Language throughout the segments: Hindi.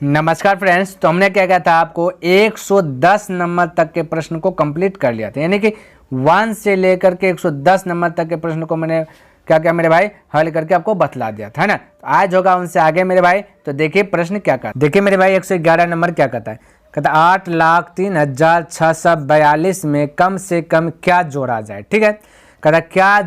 नमस्कार फ्रेंड्स, तो हमने क्या किया था, आपको 110 नंबर तक के प्रश्न को कंप्लीट कर लिया था। यानी कि 1 से लेकर के 110 नंबर तक के प्रश्न को मैंने क्या क्या मेरे भाई हल करके आपको बतला दिया था, है ना। तो आज होगा उनसे आगे मेरे भाई। तो देखिए प्रश्न क्या कहता है। देखिए मेरे भाई 111 नंबर क्या कहता है। कहता 8,03,642 में कम से कम क्या जोड़ा जाए। ठीक है, कहता क्या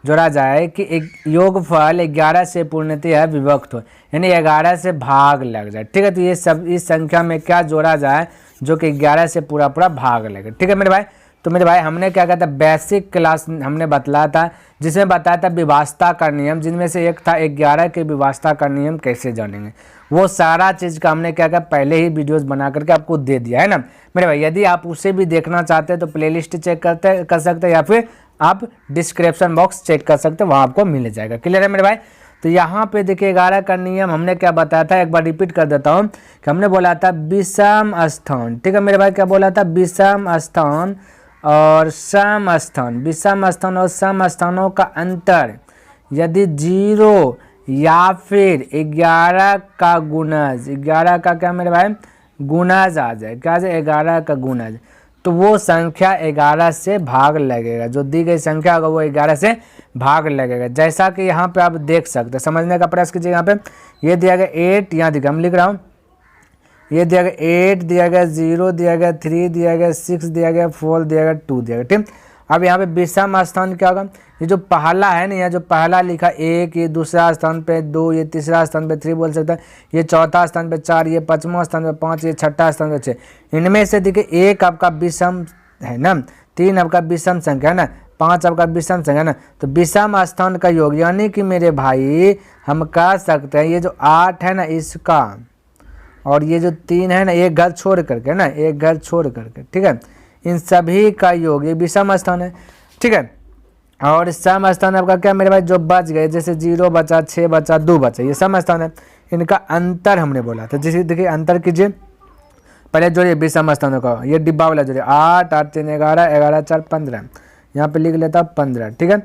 जोड़ा जाए कि एक योगफल 11 से पूर्णतः विभक्त हो, यानी 11 से भाग लग जाए। ठीक है, तो ये सब इस संख्या में क्या जोड़ा जाए जो कि 11 से पूरा भाग लगे। ठीक है मेरे भाई। तो मेरे भाई हमने क्या कहा था, बेसिक क्लास हमने बतलाया था, जिसमें बताया था विभाज्यता का नियम, जिनमें से एक था 11 के विभाज्यता का नियम कैसे जानेंगे। वो सारा चीज़ का हमने क्या कहा पहले ही वीडियोस बना करके आपको दे दिया है ना मेरे भाई। यदि आप उसे भी देखना चाहते हैं तो प्लेलिस्ट चेक कर सकते हैं, या फिर आप डिस्क्रिप्शन बॉक्स चेक कर सकते हैं, वहाँ आपको मिल जाएगा। क्लियर है मेरे भाई। तो यहाँ पे देखिए 11 का नियम हमने क्या बताया था, एक बार रिपीट कर देता हूँ कि हमने बोला था विषम स्थान। ठीक है मेरे भाई, क्या बोला था, विषम स्थान और सम स्थान। विषम स्थान और सम स्थानों का अंतर यदि 0 या फिर 11 का गुणज, 11 का क्या मेरे भाई गुणज आ जाए, क्या आ जाए 11 का गुणज, तो वो संख्या 11 से भाग लगेगा। जो दी गई संख्या होगा वो 11 से भाग लगेगा। जैसा कि यहाँ पे आप देख सकते हैं, समझने का प्रयास कीजिए। यहाँ पे ये दिया गया 8, यहाँ दिखा हम लिख रहा हूँ, ये दिया गया 8 दिया गया, 0 दिया गया, 3 दिया गया, 6 दिया गया, 4 दिया गया, 2 दिया गया। ठीक, अब यहाँ पे विषम स्थान क्या होगा, ये जो पहला है ना, यहाँ जो पहला लिखा 1, ये दूसरा स्थान पे 2, ये तीसरा स्थान पे 3 बोल सकता है, ये चौथा स्थान पे 4, ये पाँचवां स्थान पे 5, ये छठा स्थान पे 6। इनमें से देखिए 1 आपका विषम है ना, 3 आपका विषम संख्या है ना, 5 आपका विषम संख्या है ना। तो विषम स्थान का योग, यानी कि मेरे भाई हम कह सकते हैं ये जो 8 है ना इसका, और ये जो 3 है ना, एक घर छोड़ करके ना, एक घर छोड़ करके, ठीक है, इन सभी का योग ये विषम स्थान है। ठीक है, और सम स्थान आपका क्या मेरे भाई, जो बच गए, जैसे 0 बचा, 6 बचा, 2 बचा, ये सम स्थान है। इनका अंतर हमने बोला था, जैसे देखिए अंतर कीजिए, पहले जोड़िए विषम स्थानों का, ये डिब्बा वाला जोड़िए, 8 8 3 11, 11 4 15, यहाँ पे लिख लेता 15। ठीक है,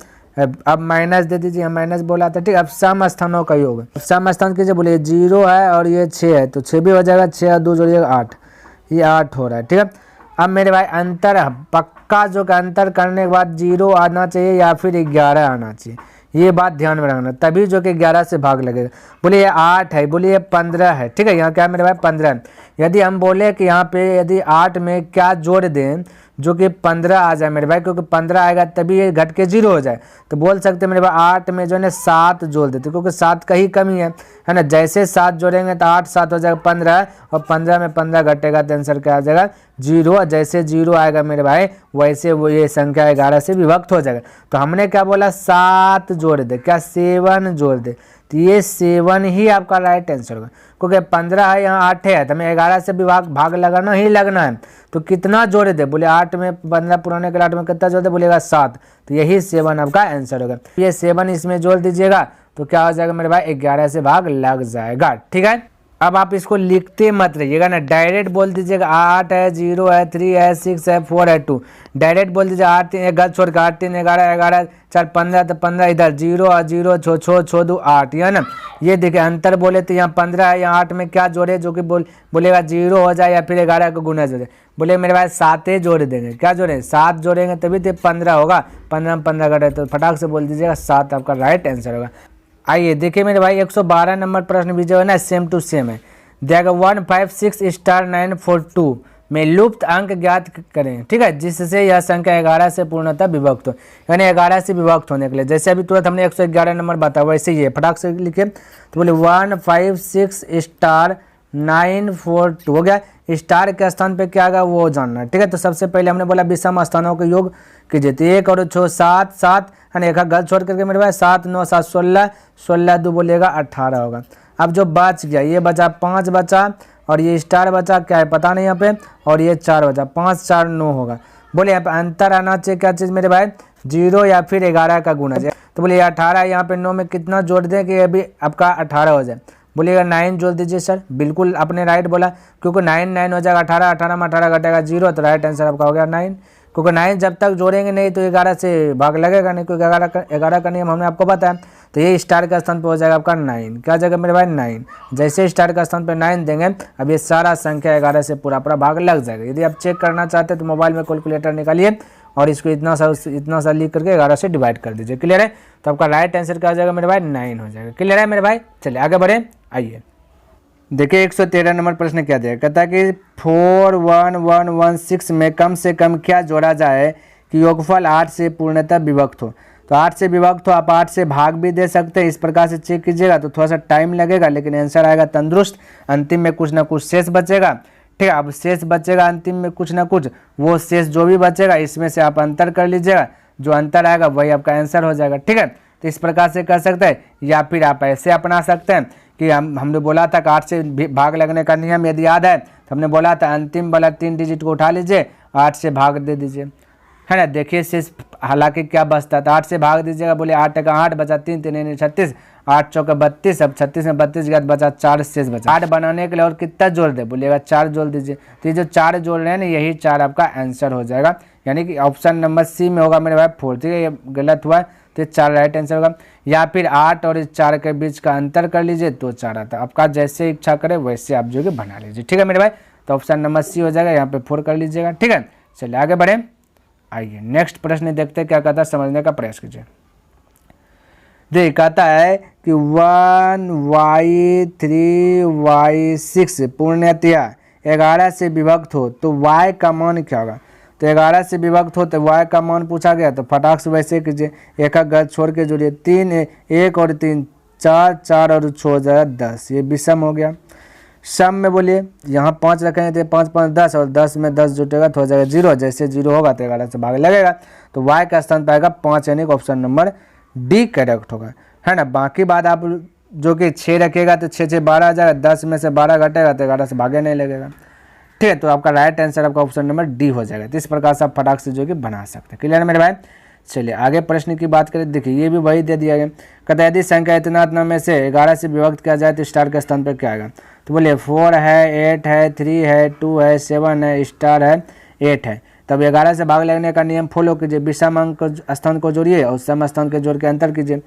अब माइनस दे दीजिए, माइनस बोला था। ठीक, अब सम स्थानों का योग, सम स्थान कीजिए, बोलिए 0 है और ये 6 है, तो 6 भी हो जाएगा, 6 और 2 जोड़िएगा 8, ये 8 हो रहा है। ठीक है, अब मेरे भाई अंतर पक्का जो का अंतर करने के बाद 0 आना चाहिए या फिर 11 आना चाहिए, ये बात ध्यान में रखना, तभी जो कि 11 से भाग लगेगा। बोलिए ये 8 है, बोलिए ये 15 है। ठीक है, यहाँ क्या मेरे भाई 15 है। यदि हम बोले कि यहाँ पे यदि 8 में क्या जोड़ दें जो कि 15 आ जाए मेरे भाई, क्योंकि 15 आएगा तभी ये घट के 0 हो जाए, तो बोल सकते हैं मेरे भाई 8 में जो है 7 जोड़ देते, क्योंकि 7 का ही कमी है ना। जैसे 7 जोड़ेंगे तो 8 7 हो जाएगा 15, और 15 में 15 घटेगा तो आंसर क्या आ जाएगा 0। जैसे 0 आएगा मेरे भाई वैसे वो ये संख्या 11 से विभक्त हो जाएगा। तो हमने क्या बोला 7 जोड़ दे, क्या 7 जोड़ दे, तो ये 7 ही आपका राइट आंसर होगा, क्योंकि 15 है यहाँ 8 है, तो हमें 11 से भाग लगाना ही लगना है। तो कितना जोड़ दे, बोले 8 में 15 पुराने के 8 में कितना जोड़ दे, बोलेगा 7, तो यही 7 आपका आंसर होगा। ये 7 इसमें जोड़ दीजिएगा तो क्या हो जाएगा मेरे भाई 11 से भाग लग जाएगा। ठीक है, अब आप इसको लिखते मत रहिएगा ना, डायरेक्ट बोल दीजिएगा 8 है, 0 है, 3 है, 6 है, 4 है, 2, डायरेक्ट बोल दीजिए 8 3 एक गल छोड़ के 8 3 11 11 4 15, तो 15 इधर 0 और 0 छो 2 8, है ना। ये देखिए अंतर बोले तो यहाँ 15 है, यहाँ 8 में क्या जोड़े जो कि बोलेगा 0 हो जाए या फिर 11 का गुणज हो जाए, बोले मेरे भाई 7 जोड़ देंगे, क्या जोड़े 7 जोड़ेंगे तभी तो 15 होगा, 15 में 15 घटे तो फटाक से बोल दीजिएगा 7 आपका राइट आंसर होगा। आइए देखिए मेरे भाई 112 नंबर प्रश्न भी जो है ना सेम टू सेम है। दिया 156*942 में लुप्त अंक ज्ञात करें। ठीक है, जिससे यह संख्या 11 से पूर्णतः विभक्त हो, यानी 11 से विभक्त होने के लिए, जैसे अभी तुरंत हमने 111 नंबर बताया वैसे ही है, फटाक से लिखे तो बोले 156*942 हो गया। स्टार के स्थान पे क्या आएगा वो जानना है। ठीक है, तो सबसे पहले हमने बोला विषम स्थानों का योग कीजिए, तो 1 और 6 7 7 है ना, एक गल छोड़ करके मेरे भाई 7 9 7 16 16 2 बोलेगा 18 होगा। अब जो बच गया ये बचा 5 बचा, और ये स्टार बचा क्या है पता नहीं यहाँ पे, और ये 4 बचा, 5 4 9 होगा। बोले यहाँ पे अंतर आना चाहिए क्या चीज़ मेरे भाई 0 या फिर 11 का गुणज, तो बोले 18 यहाँ पे 9 में कितना जोड़ दें कि अभी आपका 18 हो जाए, बोलिएगा 9 जोड़ दीजिए सर, बिल्कुल आपने राइट बोला, क्योंकि 9 9 हो जाएगा 18, 18 में 18 घटेगा 0, तो राइट आंसर आपका हो गया 9, क्योंकि 9 जब तक जोड़ेंगे नहीं तो 11 से भाग लगेगा नहीं, क्योंकि 11 का नियम हमने आपको बताया। तो ये स्टार का स्थान पे हो जाएगा आपका 9। क्या जगह मेरे भाई 9। जैसे स्टार का स्थान पे 9 देंगे अब ये सारा संख्या 11 से पूरा भाग लग जाएगा। यदि आप चेक करना चाहते हैं तो मोबाइल में कैलकुलेटर निकालिए और इसको इतना सा लिख करके 11 से डिवाइड कर दीजिए। क्लियर है? तो आपका राइट आंसर क्या हो जाएगा मेरे भाई 9 हो जाएगा। क्लियर है मेरे भाई? चलिए आगे बढ़े। आइए देखिए 113 नंबर प्रश्न क्या दिया, कहता है कि 41116 में कम से कम क्या जोड़ा जाए कि योगफल 8 से पूर्णतः विभक्त हो। तो 8 से विभक्त हो, आप 8 से भाग भी दे सकते हैं। इस प्रकार से चेक कीजिएगा तो थोड़ा सा टाइम लगेगा लेकिन आंसर आएगा तंदुरुस्त। अंतिम में कुछ ना कुछ शेष बचेगा। ठीक है, अब शेष बचेगा अंतिम में कुछ ना कुछ, वो शेष जो भी बचेगा इसमें से आप अंतर कर लीजिएगा, जो अंतर आएगा वही आपका आंसर हो जाएगा। ठीक है, तो इस प्रकार से कर सकते हैं या फिर आप ऐसे अपना सकते हैं कि हमने बोला था कि 8 से भाग लगने का नियम यदि याद है तो हमने बोला था अंतिम वाला 3 डिजिट को उठा लीजिए, 8 से भाग दे दीजिए, है ना। देखिए शेष हालांकि क्या बचता था, 8 से भाग दीजिएगा, बोले 8 का 8 बचा 3 3 36, 8 चौका 32, अब 36 में 32 गया बचा 4 शेष बचा। 8 बनाने के लिए और कितना जोड़ दे, बोलिएगा 4 जोड़ दीजिए। तो ये जो 4 जोड़ रहे हैं ना यही 4 आपका आंसर हो जाएगा, यानी कि ऑप्शन नंबर सी में होगा मेरे भाई 4। ठीक है, ये गलत हुआ तो 4 राइट आंसर होगा। या फिर 8 और इस 4 के बीच का अंतर कर लीजिए तो 4 आता है। आपका जैसे इच्छा करे वैसे आप जो कि बना लीजिए। ठीक है मेरे भाई, तो ऑप्शन नंबर सी हो जाएगा, यहाँ पे 4 कर लीजिएगा। ठीक है, चलिए आगे बढ़े। आइए नेक्स्ट प्रश्न देखते हैं क्या कहता है, समझने का प्रयास कीजिए। देखिए कहता है कि 1y3y6 पूर्णतया 11 से विभक्त हो तो y का मान क्या होगा। तो 11 से विभक्त हो तो y का मान पूछा गया, तो फटाक से वैसे कीजिए, एक गलत छोड़ के जोड़िए। 3 1 और 3 4 4 और 6 हो जाएगा 10, ये विषम हो गया। सम में बोलिए यहाँ 5 रखेंगे तो 5 5 10 और 10 में 10 जुटेगा तो हो जाएगा 0। जैसे 0 होगा तो 11 से भाग लगेगा, तो y का स्थान पाएगा 5, यानी कि ऑप्शन नंबर डी करेक्ट होगा, है ना। बाकी बात आप जो कि 6 रखिएगा तो 6 6 12 आ जाएगा, 10 में से 12 घटेगा तो 11 से भागे नहीं लगेगा। ठीक है, तो आपका राइट आंसर आपका ऑप्शन नंबर डी हो जाएगा। तो इस प्रकार से आप फटाक से जो कि बना सकते हैं। क्लियर है मेरे भाई? चलिए आगे प्रश्न की बात करें। देखिए ये भी वही दे दिया गया, कहता है यदि संख्या इतना में से 11 से विभक्त किया जाए तो स्टार के स्थान पर क्या आएगा। तो बोलिए 4 है, 8 है, 3 है, 2 है, 7 है, स्टार है, 8 है। तब 11 से भाग लगने का नियम फॉलो कीजिए, विषम अंक स्थान को जोड़िए और सम स्थान के जोड़ के अंतर कीजिए।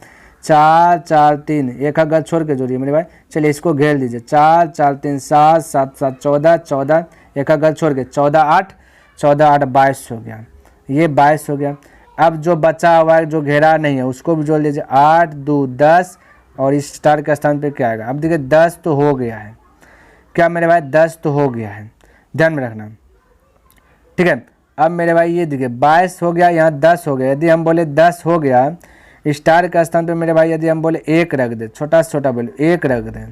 4 4 3 एक गलत छोड़ के जोड़िए मेरे भाई। चलिए इसको घेर दीजिए, 4 4 3 7 7 7 14 14 एक गलत छोड़ के 14 8 14 8 22 हो गया, ये 22 हो गया। अब जो बचा हुआ है जो घेरा नहीं है उसको भी जोड़ लीजिए, 8 2 10 और इस स्टार के स्थान पे क्या आएगा। अब देखिए 10 तो हो गया है, क्या मेरे भाई 10 तो हो गया है, ध्यान में रखना। ठीक है, अब मेरे भाई ये देखिए 22 हो गया, यहाँ 10 हो गया। यदि हम बोले 10 हो गया स्टार के स्थान पे मेरे भाई, यदि हम बोले 1 रख दे, छोटा से छोटा बोले 1 रख दे,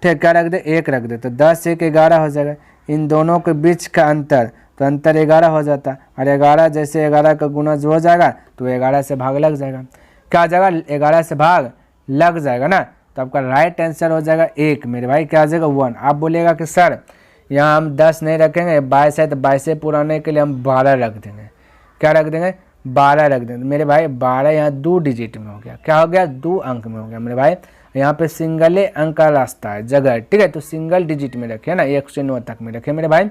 ठीक क्या रख दे 1 रख दे, तो 10 1 11 हो जाएगा। इन दोनों के बीच का अंतर, तो अंतर 11 हो जाता, और 11 जैसे 11 का गुना जो हो जाएगा तो 11 से भाग लग जाएगा। क्या हो जाएगा 11 से भाग लग जाएगा ना, तो आपका राइट आंसर हो जाएगा 1 मेरे भाई। क्या हो जाएगा 1। आप बोलिएगा कि सर यहाँ हम 10 नहीं रखेंगे, 22 है तो 22 से पुराने के लिए हम 12 रख देंगे। क्या रख देंगे 12 रख देंगे मेरे भाई। 12 यहाँ 2 डिजिट में हो गया, क्या हो गया 2 अंक में हो गया मेरे भाई। यहाँ पे सिंगल अंक का रास्ता है जगह, ठीक है, तो सिंगल डिजिट में रखे ना, 1 से 9 तक में रखे मेरे भाई,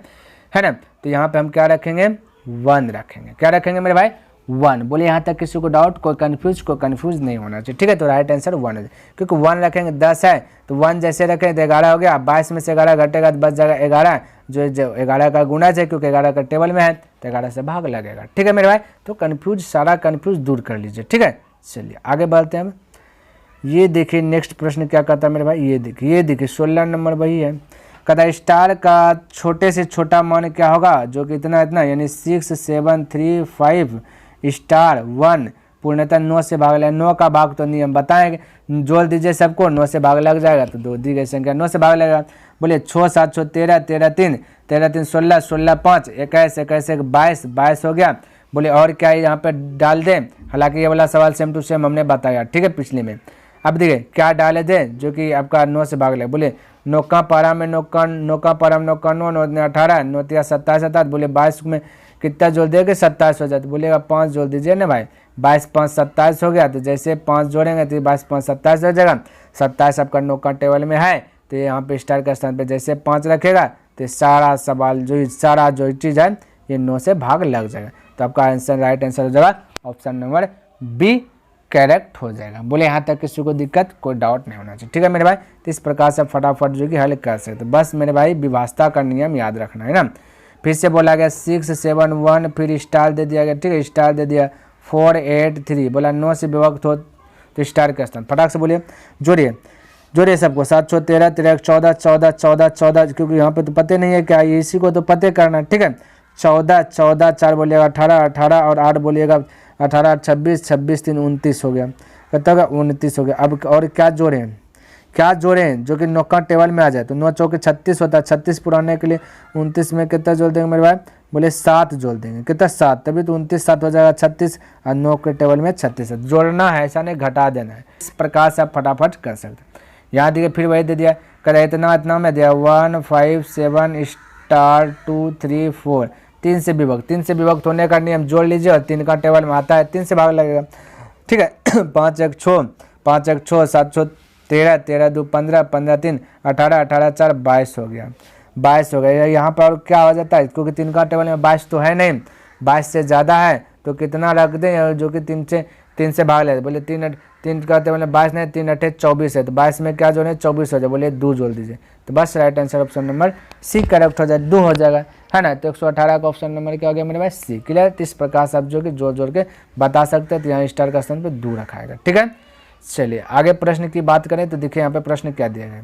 है ना। तो यहाँ पे हम क्या रखेंगे 1 रखेंगे। क्या रखेंगे मेरे भाई 1। बोले यहाँ तक किसी को डाउट, कोई कंफ्यूज नहीं होना चाहिए। ठीक है, तो राइट आंसर 1 है, क्योंकि 1 रखेंगे 10 है तो 1 जैसे रखें तो 11 हो गया। 22 में से 11 घटेगा तो बच जाएगा 11, जो 11 का गुना है क्योंकि 11 का टेबल में है तो 11 से भाग लगेगा। ठीक है मेरे भाई, तो सारा कन्फ्यूज दूर कर लीजिए। ठीक है, चलिए आगे बढ़ते हैं। ये देखिए नेक्स्ट प्रश्न क्या कहता है मेरे भाई, ये देखिए 16 नंबर वही है। कहता स्टार का छोटे से छोटा मान क्या होगा, जो कि इतना यानी 6 7 3 5 स्टार 1 पूर्णतः 9 से भाग लगा। 9 का भाग तो नियम बताएंगे, जोड़ दीजिए सबको, 9 से भाग लग जाएगा तो 2 दी गई संख्या 9 से भाग लगेगा। बोले 6 7 6 13 13 3 13 3 16 16 5 21 21 22 22 हो गया। बोले और क्या यहाँ पे डाल दें, हालांकि ये वाला सवाल सेम टू सेम हमने बताया, ठीक है, पिछले में। अब देखिए क्या डाले दें जो कि आपका 9 से भाग लगे। बोले 9 का पारा में 9 का पारा में 9 का 9 9 18 9 27 27। बोले 22 में कितना जोड़ देंगे 27 हो जाता, बोलेगा 5 जोड़ दीजिए ना भाई। 22 5 27 हो गया, तो जैसे 5 जोड़ेंगे तो 22 5 27 हो जाएगा। 27 आपका 9 का टेबल में है, तो यहाँ पे स्टार के स्थान पे जैसे 5 रखेगा तो सारा सवाल जो चीज़ है ये 9 से भाग लग जाएगा। तो आपका आंसर राइट आंसर हो जाएगा ऑप्शन नंबर बी करेक्ट हो जाएगा। बोले यहाँ तक किसी को दिक्कत, कोई डाउट नहीं होना चाहिए, ठीक है मेरे भाई। तो इस प्रकार से फटाफट जो कि हल कर सकते, बस मेरे भाई विभाषा का नियम याद रखना है ना। फिर से बोला गया 6 7 1, फिर स्टार दे दिया गया, ठीक है, स्टार दे दिया 4 8 3, बोला 9 से विभक्त हो तो स्टार का स्थान, फटाक से बोलिए, जोड़िए सबको, 7 6 13 13 14 14 14 14, क्योंकि यहाँ पे तो पते नहीं है क्या, इसी को तो पते करना, ठीक है। 14 14 4 बोलिएगा 18 18 और 8 बोलिएगा 18 26 26 3 29 हो गया, कितना 29 हो गया। अब और क्या जोड़ें जो कि 9 का टेबल में आ जाए, तो 9 चौके 36 होता है, 36 पुराने के लिए 29 में कितना जोड़ देंगे मेरे भाई, बोले 7 जोड़ देंगे, कितना 7, तभी तो 29 7 हो जाएगा 36, और 9 के टेबल में 36 है, जोड़ना है, ऐसा नहीं घटा देना है। इस प्रकार से आप फटाफट कर सकते हैं। यहाँ देखिए फिर वही दे दिया, कह इतना में दिया 1 5 7 स्टार 2 3 4, 3 से विभक्त होने का नियम जोड़ लीजिए, और 3 का टेबल में आता है 3 से भाग लगेगा, ठीक है। 5 1 6 5 1 6 7 6 13 13 2 15 15 3 18 18 4 22 हो गया, 22 हो गया। यहाँ पर क्या हो जाता है, क्योंकि 3 का टेबल में 22 तो है नहीं, 22 से ज़्यादा है तो कितना रख दें, जो कि 3 से भाग ले, बोले 3 का टेबल में 22 नहीं, 3 8 24 है, तो 22 में क्या जोड़े 24 हो जाए, बोले 2 जोड़ दीजिए, तो बस right answer option number C correct हो जाए, 2 हो जाएगा, है ना। तो 118 का ऑप्शन नंबर क्या हो गया मेरे भाई, सी। क्लियर। तो इस प्रकार से आप जो कि जोड़ के बता सकते हैं, तो यहाँ स्टार का स्थान पर 2 रखाएगा, ठीक है। चलिए आगे प्रश्न की बात करें तो देखिए यहाँ पे प्रश्न क्या दिया गया,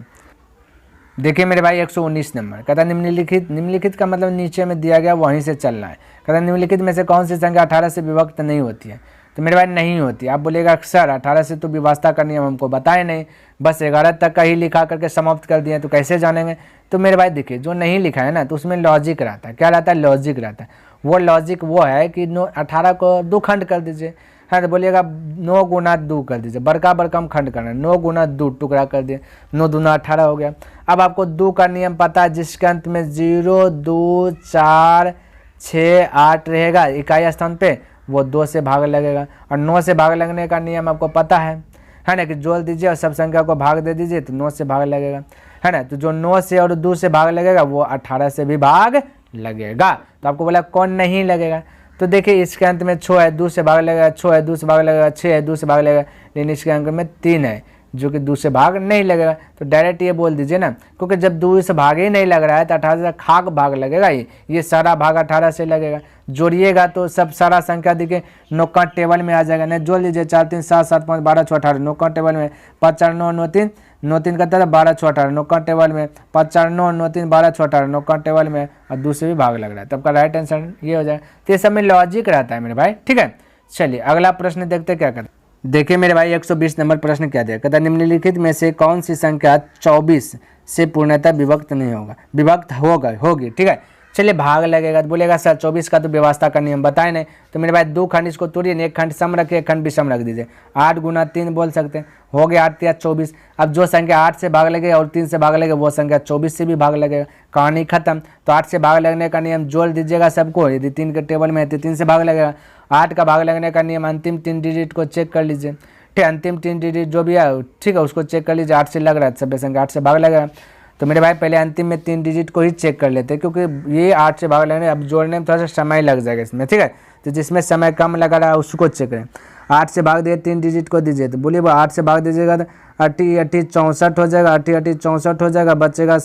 देखिए मेरे भाई 119 नंबर, कहता निम्नलिखित का मतलब नीचे में दिया गया वहीं से चलना है। कहता निम्नलिखित में से कौन सी संख्या 18 से विभक्त नहीं होती है, तो मेरे भाई नहीं होती। आप बोलेगा सर 18 से तो विभाषा का नियम हमको बताए नहीं, बस 11 तक का ही लिखा करके समाप्त कर दिए, तो कैसे जानेंगे। तो मेरे भाई देखिए जो नहीं लिखा है ना, तो उसमें लॉजिक रहता है, क्या रहता है, लॉजिक रहता है। वो लॉजिक वो है कि 18 को 2 खंड कर दीजिए, है तो बोलिएगा 9 गुना 2 कर दीजिए, बड़का हम खंड करना, 9 गुना 2 टुकड़ा कर दिए, 9 दूना 18 हो गया। अब आपको 2 का नियम पता है, जिसके अंत में 0 2 4 6 8 रहेगा इकाई स्थान पे, वो 2 से भाग लगेगा, और 9 से भाग लगने का नियम आपको पता है ना, कि जोड़ दीजिए और सब संख्या को भाग दे दीजिए, तो 9 से भाग लगेगा, है ना। तो जो 9 से और 2 से भाग लगेगा वो 18 से भी भाग लगेगा। तो आपको बोला कौन नहीं लगेगा, तो देखिए इसके अंत में 6 है, 2 से भाग लगेगा, 6 है 2 से भाग लगेगा, 6 है 2 से भाग लगेगा, लेकिन इसके अंक में 3 है जो कि 2 से भाग नहीं लगेगा। तो डायरेक्ट ये बोल दीजिए ना, क्योंकि जब 2 से भाग ही नहीं लग रहा है तो 18 से खाक भाग लगेगा, ये सारा भाग 18 से लगेगा। जोड़िएगा तो सब सारा संख्या देखिए 9 का टेबल में आ जाएगा, नहीं जोड़ लीजिए 4 3 7 7 5 12 6 18, 9 का टेबल में 5 4 9 9 3 9 3 का तरह 12 6 18, 9 का टेबल में 5 4 9 9 3 12 6 18, 9 का टेबल में और 2 से भी भाग लग रहा है, तो आपका राइट आंसर ये हो जाएगा। तो ये सब में लॉजिक रहता है मेरे भाई, ठीक है। चलिए अगला प्रश्न देखते क्या करते, देखिए मेरे भाई 120 नंबर प्रश्न क्या दिया, कहता निम्नलिखित में से कौन सी संख्या 24 से पूर्णतः विभक्त नहीं होगा, विभक्त होगी, ठीक है। चलिए भाग लगेगा, तो बोलेगा सर 24 का तो व्यवस्था का नियम बताए नहीं, तो मेरे भाई 2 खंड इसको तोड़िए, एक खंड सम रखिए, एक खंड विषम रख दीजिए, 8 गुना 3 बोल सकते हैं, हो गया 8 या 24। अब जो संख्या 8 से भाग लगेगा और 3 से भाग लगेगा वो संख्या 24 से भी भाग लगेगा, कहानी खत्म। तो 8 से भाग लगने का नियम जोड़ दीजिएगा सबको, यदि 3 के टेबल में है तो 3 से भाग लगेगा। 8 का भाग लगने का नियम अंतिम 3 डिजिट को चेक कर लीजिए, ठीक है, अंतिम 3 डिजिट जो भी है, ठीक है, उसको चेक कर लीजिए, 8 से लग रहा है सब संख्या 8 से भाग लगेगा। तो मेरे भाई पहले अंतिम में 3 डिजिट को ही चेक कर लेते हैं, क्योंकि ये 8 से भाग लगने, अब जोड़ने में थोड़ा सा समय लग जाएगा इसमें, ठीक है। तो जिसमें समय कम लगा रहा है उसको चेक करें। 8 से भाग दिए, 3 डिजिट को दीजिए, तो बोलिए 8 से भाग दीजिएगा तो 8 8 64 हो जाएगा, 8 8 64 हो जाएगा, बचेगा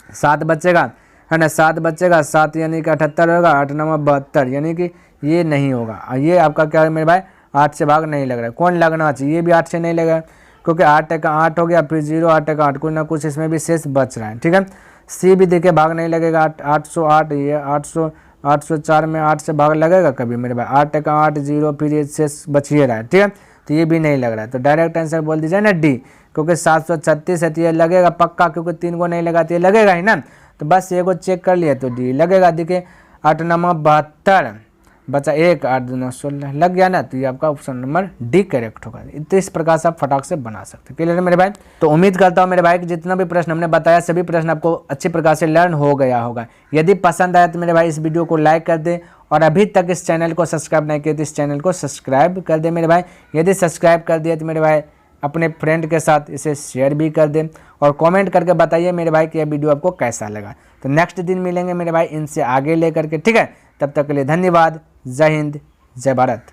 7 बचेगा, है ना, 7 बचेगा, 7 यानी कि 78 होगा, 8 9 72, यानी कि ये नहीं होगा। ये आपका क्या है मेरे भाई, 8 से भाग नहीं लग रहा है। कौन लगना चाहिए, ये भी 8 से नहीं लगेगा, क्योंकि 8 का 8 हो गया, फिर 0 8 का 8, कुछ ना कुछ इसमें भी शेष बच रहा है, ठीक है। सी भी देखिए भाग नहीं लगेगा, 808, ये 804 में 8 से भाग लगेगा कभी मेरे भाई, 8 का 8 0, फिर ये शेष बच ही रहा है, ठीक है। तो ये भी नहीं लग रहा है, तो डायरेक्ट आंसर बोल दीजिए ना डी, क्योंकि 736 है तो ये लगेगा पक्का, क्योंकि 3 को नहीं लगा तो ये लगेगा ही ना। तो बस ये को चेक कर लिया तो डी लगेगा। देखिए 8 9 72 बचा 1, 8 2 16 लग गया ना, तो ये आपका ऑप्शन नंबर डी करेक्ट होगा। तो इस प्रकार से आप फटाक से बना सकते हैं। क्लियर है मेरे भाई। तो उम्मीद करता हूँ मेरे भाई कि जितना भी प्रश्न हमने बताया सभी प्रश्न आपको अच्छी प्रकार से लर्न हो गया होगा। यदि पसंद आया तो मेरे भाई इस वीडियो को लाइक कर दे, और अभी तक इस चैनल को सब्सक्राइब नहीं किया तो इस चैनल को सब्सक्राइब कर दे मेरे भाई। यदि सब्सक्राइब कर दिया तो मेरे भाई अपने फ्रेंड के साथ इसे शेयर भी कर दें, और कमेंट करके बताइए मेरे भाई कि यह वीडियो आपको कैसा लगा। तो नेक्स्ट दिन मिलेंगे मेरे भाई इनसे आगे लेकर के, ठीक है। तब तक के लिए धन्यवाद। जय हिंद, जय भारत।